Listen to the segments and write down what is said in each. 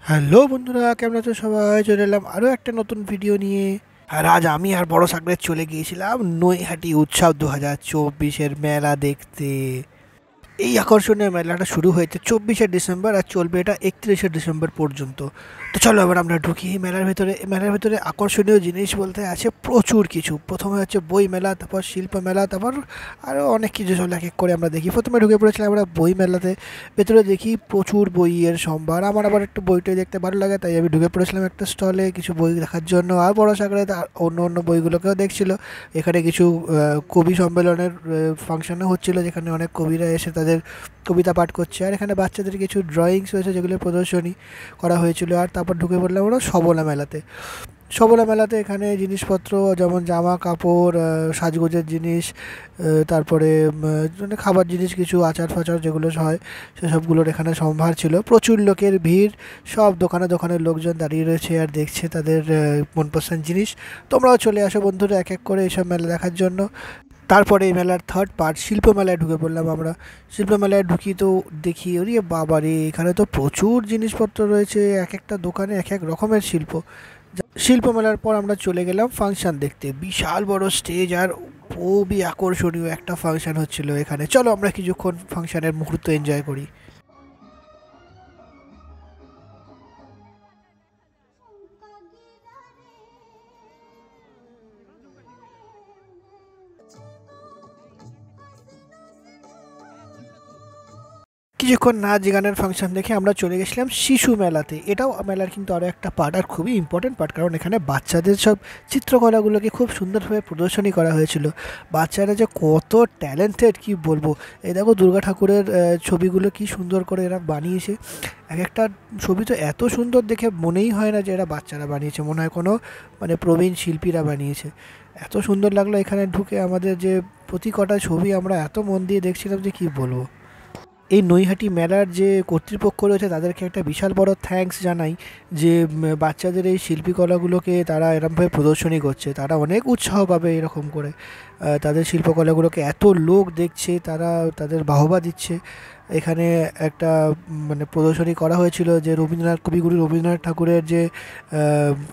Hello বন্ধুরা, কেমন আছো সবাই? চলে এলাম আরও একটা নতুন ভিডিও নিয়ে। আর আজ আমি আর বড় সাগরের চলে গিয়েছিলাম নৈহাটি উৎসব 2024-এর মেলা দেখতে। এই আকর্ষণীয় মেলাটা শুরু হয়েছে 24শে ডিসেম্বর আর চলবে এটা 31শে ডিসেম্বর পর্যন্ত। তো চলো এবার আমরা ঢুকি এই মেলার ভেতরে। এই মেলার ভেতরে আকর্ষণীয় জিনিস বলতে আছে প্রচুর কিছু। প্রথমে হচ্ছে বই মেলা, তারপর শিল্প মেলা, তারপর আরও অনেক কিছু। চলে এক এক করে আমরা দেখি। প্রথমে ঢুকে পড়েছিলাম আমরা বই মেলাতে। ভেতরে দেখি প্রচুর বইয়ের সম্ভার। আমার আবার একটু বইটাই দেখতে ভালো লাগে, তাই আমি ঢুকে পড়েছিলাম একটা স্টলে কিছু বই দেখার জন্য। আর বড় সাগরে অন্য অন্য বইগুলোকেও দেখছিল। এখানে কিছু কবি সম্মেলনের ফাংশনও হচ্ছিল, যেখানে অনেক কবিরা এসে তাদের কবিতা পাঠ করছে। আর এখানে বাচ্চাদের কিছু ড্রয়িংস রয়েছে যেগুলো প্রদর্শনী করা হয়েছিল। আর তারপর ঢুকে পড়লাম আমরা সবলা মেলাতে। সবলা মেলাতে এখানে জিনিসপত্র যেমন জামা কাপড়, সাজগোজের জিনিস, তারপরে মানে খাবার জিনিস, কিছু আচার ফাচার যেগুলো হয় সেসবগুলোর এখানে সম্ভার ছিল। প্রচুর লোকের ভিড়। সব দোকানে দোকানের লোকজন দাঁড়িয়ে রয়েছে আর দেখছে তাদের মনপসন্দ জিনিস। তোমরাও চলে আসো বন্ধুরা এক এক করে এইসব মেলা দেখার জন্য। তারপরে এই মেলার থার্ড পার্ট শিল্প মেলায় ঢুকে পড়লাম আমরা। শিল্প মেলায় ঢুকি তো দেখি, ওরে বাবা রে, এখানে তো প্রচুর জিনিসপত্র রয়েছে। এক একটা দোকানে এক এক রকমের শিল্প। শিল্প মেলার পর আমরা চলে গেলাম ফাংশন দেখতে। বিশাল বড় স্টেজ আর খুবই আকর্ষণীয় একটা ফাংশন হচ্ছিল এখানে। চলো আমরা কিছুক্ষণ ফাংশনের মুহূর্ত এনজয় করি। কিছুক্ষণ নাচ গানের ফাংশন দেখে আমরা চলে গেছিলাম শিশু মেলাতে। এটাও মেলার কিন্তু আরও একটা পার্ট, আর খুবই ইম্পর্টেন্ট পার্ট, কারণ এখানে বাচ্চাদের সব চিত্রকলাগুলোকে খুব সুন্দরভাবে প্রদর্শনী করা হয়েছিল। বাচ্চারা যে কত ট্যালেন্টেড কি বলবো। এই দেখো দুর্গা ঠাকুরের ছবিগুলো কি সুন্দর করে এরা বানিয়েছে। এক একটা ছবি তো এত সুন্দর দেখে মনেই হয় না যে এরা বাচ্চারা বানিয়েছে, মনে হয় কোনো মানে প্রবীণ শিল্পীরা বানিয়েছে। এত সুন্দর লাগলো এখানে ঢুকে। আমাদের যে প্রতি কটা ছবি আমরা এত মন দিয়ে দেখছিলাম যে কি বলবো। এই নৈহাটি মেলার যে কর্তৃপক্ষ রয়েছে তাদেরকে একটা বিশাল বড় থ্যাঙ্কস জানাই, যে বাচ্চাদের এই শিল্পকলাগুলোকে তারা এরমভাবে প্রদর্শনী করছে। তারা অনেক উৎসাহ পাবে এরকম করে। তাদের শিল্পকলাগুলোকে এত লোক দেখছে, তারা তাদের বাহবা দিচ্ছে। এখানে একটা মানে প্রদর্শনী করা হয়েছিল যে রবীন্দ্রনাথ, কবিগুরু রবীন্দ্রনাথ ঠাকুরের যে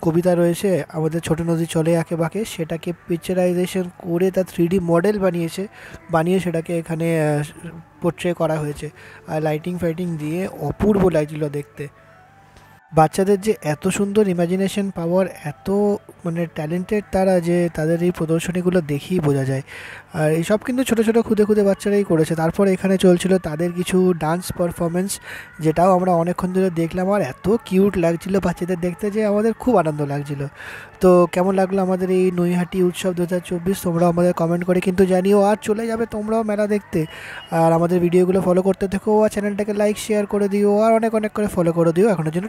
কবিতা রয়েছে, আমাদের ছোট নদী চলে আঁকে বাঁকে, সেটাকে পিকচারাইজেশন করে তার 3D মডেল বানিয়ে সেটাকে এখানে পোট্রে করা হয়েছে। আর লাইটিং ফাইটিং দিয়ে অপূর্ব লাগছিল দেখতে। বাচ্চাদের যে এত সুন্দর ইমাজিনেশন পাওয়ার, এত মানে ট্যালেন্টেড তারা, যে তাদের এই প্রদর্শনীগুলো দেখেই বোঝা যায়। আর এইসব কিন্তু ছোটো ছোটো খুদে খুদে বাচ্চারাই করেছে। তারপর এখানে চলছিল তাদের কিছু ডান্স পারফরমেন্স, যেটাও আমরা অনেকক্ষণ ধরে দেখলাম। আর এত কিউট লাগছিল বাচ্চাদের দেখতে যে আমাদের খুব আনন্দ লাগছিল। তো কেমন লাগলো আমাদের এই নৈহাটি উৎসব 2024 তোমরাও আমাদের কমেন্ট করে কিন্তু জানিও। আর চলে যাবে তোমরাও মেলা দেখতে। আর আমাদের ভিডিওগুলো ফলো করতে থেকো, আর চ্যানেলটাকে লাইক শেয়ার করে দিও, আর অনেক অনেক করে ফলো করে দিও। এখনের জন্য